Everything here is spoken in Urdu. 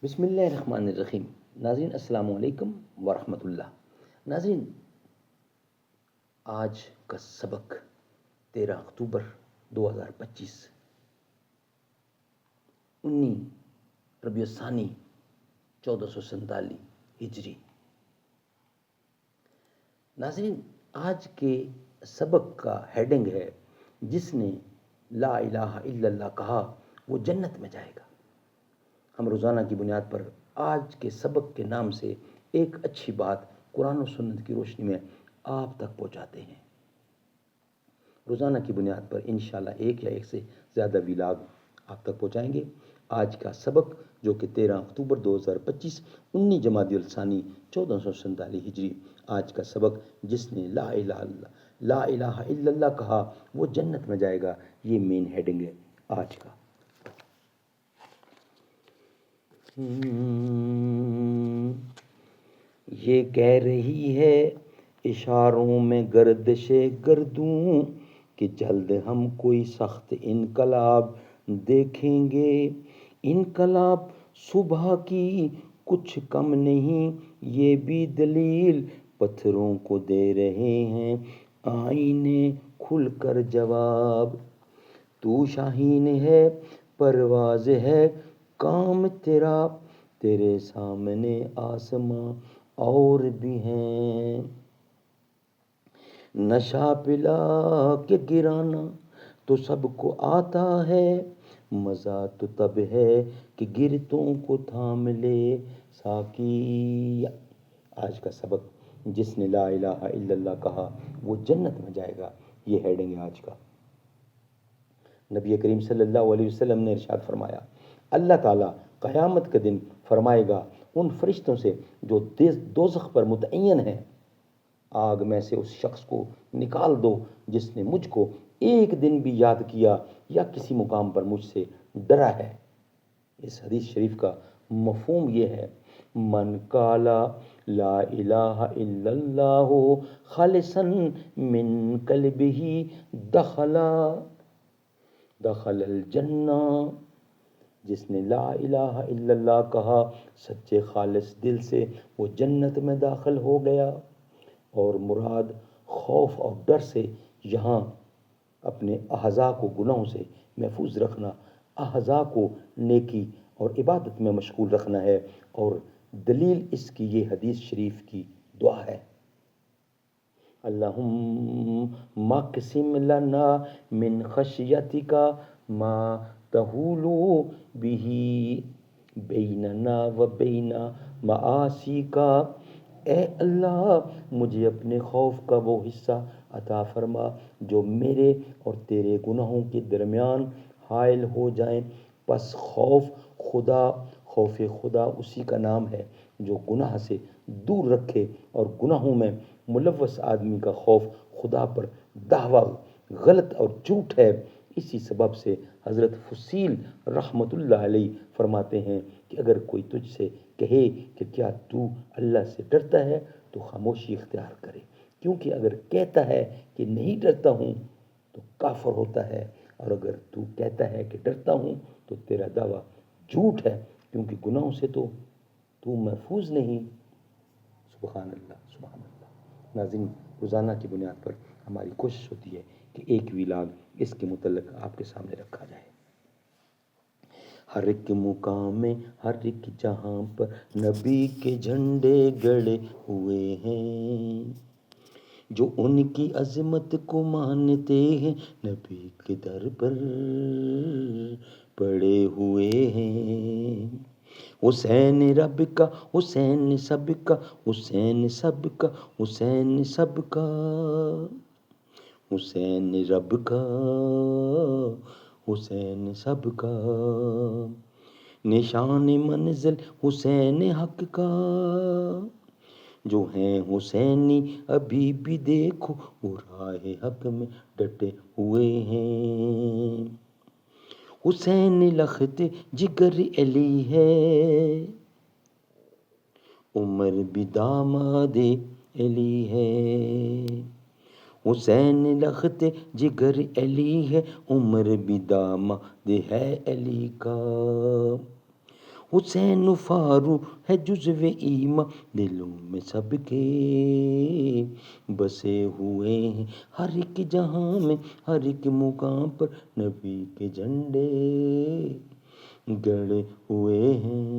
بسم اللہ الرحمن الرحیم۔ ناظرین السلام علیکم ورحمۃ اللہ۔ ناظرین، آج کا سبق 13 اکتوبر 2025 ربیع الثانی 1447 ہجری۔ ناظرین، آج کے سبق کا ہیڈنگ ہے جس نے لا الہ الا اللہ کہا وہ جنت میں جائے گا۔ ہم روزانہ کی بنیاد پر آج کے سبق کے نام سے ایک اچھی بات قرآن و سنت کی روشنی میں آپ تک پہنچاتے ہیں۔ روزانہ کی بنیاد پر انشاءاللہ ایک یا ایک سے زیادہ ویلاگ آپ تک پہنچائیں گے۔ آج کا سبق جو کہ 13 اکتوبر 2025 19 جمادی الثانی 1447 ہجری، آج کا سبق جس نے لا الہ الا اللہ کہا وہ جنت میں جائے گا، یہ مین ہیڈنگ ہے آج کا۔ یہ کہہ رہی ہے اشاروں میں گردش گردوں کہ جلد ہم کوئی سخت انقلاب دیکھیں گے۔ انقلاب صبح کی کچھ کم نہیں، یہ بھی دلیل پتھروں کو دے رہے ہیں آئینے کھل کر جواب۔ تو شاہین ہے، پرواز ہے کام تیرا، تیرے سامنے آسماں اور بھی ہیں۔ نشہ پلا کے گرانا تو سب کو آتا ہے، مزہ تو تب ہے کہ گرتوں کو تھام لے ساقی۔ آج کا سبق جس نے لا الہ الا اللہ کہا وہ جنت میں جائے گا، یہ ہیڈنگ ہے آج کا۔ نبی کریم صلی اللہ علیہ وسلم نے ارشاد فرمایا، اللہ تعالیٰ قیامت کے دن فرمائے گا ان فرشتوں سے جو دوزخ پر متعین ہیں، آگ میں سے اس شخص کو نکال دو جس نے مجھ کو ایک دن بھی یاد کیا یا کسی مقام پر مجھ سے ڈرا ہے۔ اس حدیث شریف کا مفہوم یہ ہے، من قالا لا الہ الا اللہ خالصا من قلبہ دخل الجنہ۔ جس نے لا الہ الا اللہ کہا سچے خالص دل سے، وہ جنت میں داخل ہو گیا۔ اور مراد خوف اور ڈر سے یہاں اپنے اعضاء کو گناہوں سے محفوظ رکھنا، اعضاء کو نیکی اور عبادت میں مشغول رکھنا ہے، اور دلیل اس کی یہ حدیث شریف کی دعا ہے، اللہم اقسم لنا من خشیتک ما تحول بہ بیننا و بین معاصیک۔ اے اللہ، مجھے اپنے خوف کا وہ حصہ عطا فرما جو میرے اور تیرے گناہوں کے درمیان حائل ہو جائیں۔ پس خوف خدا اسی کا نام ہے جو گناہ سے دور رکھے، اور گناہوں میں ملوث آدمی کا خوف خدا پر دعویٰ غلط اور جھوٹ ہے۔ اسی سبب سے حضرت فصیل رحمۃ اللہ علیہ فرماتے ہیں کہ اگر کوئی تجھ سے کہے کہ کیا تو اللہ سے ڈرتا ہے تو خاموشی اختیار کرے، کیونکہ اگر کہتا ہے کہ نہیں ڈرتا ہوں تو کافر ہوتا ہے، اور اگر تو کہتا ہے کہ ڈرتا ہوں تو تیرا دعویٰ جھوٹ ہے، کیونکہ گناہوں سے تو محفوظ نہیں۔ سبحان اللہ، سبحان اللہ۔ ناظرین، روزانہ کی بنیاد پر ہماری کوشش ہوتی ہے کہ ایک ویلاگ اس کے متعلق آپ کے سامنے رکھا جائے۔ ہر ایک مقام میں، ہر ایک جہاں پر نبی کے جھنڈے گڑے ہوئے ہیں، جو ان کی عظمت کو مانتے ہیں نبی کے در پر پڑے ہوئے ہیں۔ حسین رب کا، حسین سب کا، حسین سب کا، حسین سب کا، حسین رب کا، حسین سب کا، نشان منزل حسین حق کا، جو ہیں حسینی ابھی بھی دیکھو وہ راہ حق میں ڈٹے ہوئے ہیں۔ حسین لخت جگر علی ہے، عمر بھی داماد علی ہے۔ حسین لخت جگر علی ہے، عمر بھی داماد ہے علی کا۔ حسین فاروق ہے جزو ایمان دلوں میں سب کے بسے ہوئے ہیں، ہر ایک جہاں میں ہر ایک مقام پر نبی کے جھنڈے گڑے ہوئے ہیں،